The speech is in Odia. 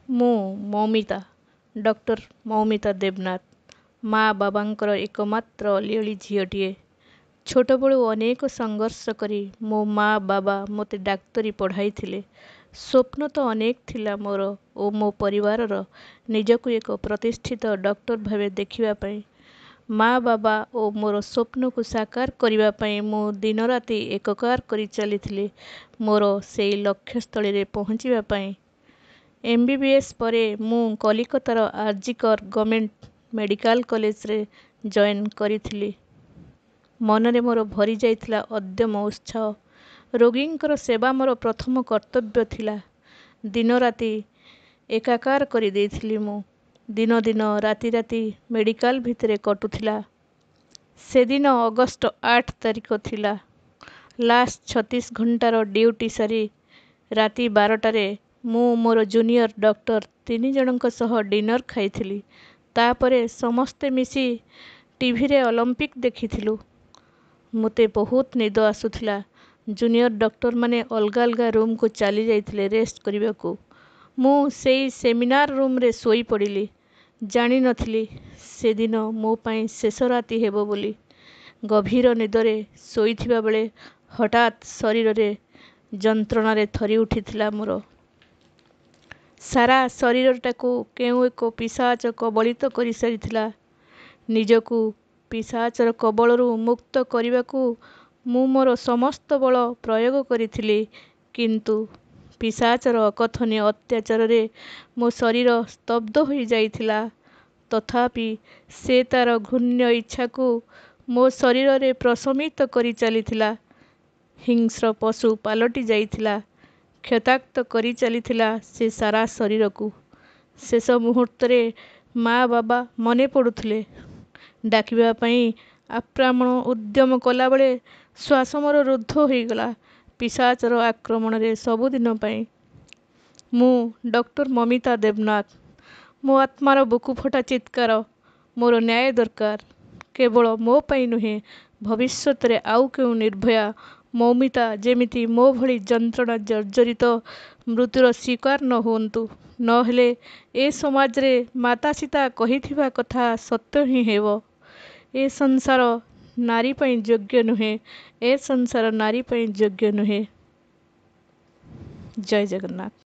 ମୁଁ ମୌମିତା, ଡକ୍ଟର ମୌମିତା ଦେବନାଥ, ମା ବାବାଙ୍କର ଏକମାତ୍ର ଅଲିଅଳି ଝିଅଟିଏ। ଛୋଟବେଳୁ ଅନେକ ସଂଘର୍ଷ କରି ମୋ ମା ବାବା ମୋତେ ଡାକ୍ତରୀ ପଢ଼ାଇଥିଲେ। ସ୍ୱପ୍ନ ତ ଅନେକ ଥିଲା ମୋର ଓ ମୋ ପରିବାରର ନିଜକୁ ଏକ ପ୍ରତିଷ୍ଠିତ ଡକ୍ଟର ଭାବେ ଦେଖିବା ପାଇଁ। ମା ବାବା ଓ ମୋର ସ୍ୱପ୍ନକୁ ସାକାର କରିବା ପାଇଁ ମୁଁ ଦିନରାତି ଏକକାର କରି ଚାଲିଥିଲି ମୋର ସେଇ ଲକ୍ଷ୍ୟସ୍ଥଳୀରେ ପହଞ୍ଚିବା ପାଇଁ। MBBS ପରେ ମୁଁ କଲିକତାର ଆର୍ଜିକର ଗଭର୍ଣ୍ଣମେଣ୍ଟ ମେଡ଼ିକାଲ କଲେଜରେ ଜଏନ୍ କରିଥିଲି। ମନରେ ମୋର ଭରି ଯାଇଥିଲା ଅଦ୍ୟମ ଉତ୍ସାହ। ରୋଗୀଙ୍କର ସେବା ମୋର ପ୍ରଥମ କର୍ତ୍ତବ୍ୟ ଥିଲା। ଦିନ ରାତି ଏକାକାର କରି ଦେଇଥିଲି ମୁଁ। ଦିନ ଦିନ ରାତି ରାତି ମେଡ଼ିକାଲ ଭିତରେ କଟୁଥିଲା। ସେଦିନ ଅଗଷ୍ଟ 8 ତାରିଖ ଥିଲା। ଲାଷ୍ଟ 36 ଘଣ୍ଟାର ଡ୍ୟୁଟି ସାରି ରାତି 12ଟାରେ ମୁଁ ମୋର ଜୁନିୟର ଡକ୍ଟର 3 ଜଣଙ୍କ ସହ ଡିନର ଖାଇଥିଲି। ତାପରେ ସମସ୍ତେ ମିଶି ଟିଭିରେ ଅଲିମ୍ପିକ୍ ଦେଖିଥିଲୁ। ମୋତେ ବହୁତ ନିଦ ଆସୁଥିଲା। ଜୁନିୟର ଡକ୍ଟରମାନେ ଅଲଗା ଅଲଗା ରୁମ୍କୁ ଚାଲି ଯାଇଥିଲେ ରେଷ୍ଟ କରିବାକୁ। ମୁଁ ସେଇ ସେମିନାର ରୁମ୍ରେ ଶୋଇ ପଡ଼ିଲି। ଜାଣିନଥିଲି ସେଦିନ ମୋ ପାଇଁ ଶେଷ ରାତି ହେବ ବୋଲି। ଗଭୀର ନିଦରେ ଶୋଇଥିବା ବେଳେ ହଠାତ୍ ଶରୀରରେ ଯନ୍ତ୍ରଣାରେ ଥରି ଉଠିଥିଲା ମୋର। ସାରା ଶରୀରଟାକୁ କେଉଁ ଏକ ପିଶାଚ କବଳିତ କରିସାରିଥିଲା। ନିଜକୁ ପିଶାଚର କବଳରୁ ମୁକ୍ତ କରିବାକୁ ମୁଁ ମୋର ସମସ୍ତ ବଳ ପ୍ରୟୋଗ କରିଥିଲି। କିନ୍ତୁ ପିଶାଚର ଅକଥନୀୟ ଅତ୍ୟାଚାରରେ ମୋ ଶରୀର ସ୍ତବ୍ଧ ହୋଇ ଯାଇଥିଲା। ତଥାପି ସେ ତା'ର ଘୃଣ୍ୟ ଇଚ୍ଛାକୁ ମୋ ଶରୀରରେ ପ୍ରଶମିତ କରି ଚାଲିଥିଲା। ହିଂସ୍ର ପଶୁ ପାଲଟି ଯାଇଥିଲା। କ୍ଷତାକ୍ତ କରି ଚାଲିଥିଲା ସେ ସାରା ଶରୀରକୁ। ଶେଷ ମୁହୂର୍ତ୍ତରେ ମା ବାବା ମନେ ପଡ଼ୁଥିଲେ। ଡାକିବା ପାଇଁ ଆପ୍ରାଣ ଉଦ୍ୟମ କଲାବେଳେ ଶ୍ୱାସ ମୋର ରୁଦ୍ଧ ହୋଇଗଲା ପିଶାଚର ଆକ୍ରମଣରେ ସବୁଦିନ ପାଇଁ। ମୁଁ ଡକ୍ଟର ମୌମିତା ଦେବନାଥ। ମୋ ଆତ୍ମାର ବୁକୁଫଟା ଚିତ୍କାର। ମୋର ନ୍ୟାୟ ଦରକାର। କେବଳ ମୋ ପାଇଁ ନୁହେଁ, ଭବିଷ୍ୟତରେ ଆଉ କେଉଁ ନିର୍ଭୟା ମୌମିତା ଯେମିତି ମୋ ଭଳି ଯନ୍ତ୍ରଣା ଜର୍ଜରିତ ମୃତ୍ୟୁର ଶିକାର ନ ହୁଅନ୍ତୁ। ନହେଲେ ଏ ସମାଜରେ ମାତାସିତା କହିଥିବା କଥା ସତ୍ୟ ହିଁ ହେବ। ଏ ସଂସାର ନାରୀ ପାଇଁ ଯୋଗ୍ୟ ନୁହେଁ। ଏ ସଂସାର ନାରୀ ପାଇଁ ଯୋଗ୍ୟ ନୁହେଁ। ଜୟ ଜଗନ୍ନାଥ।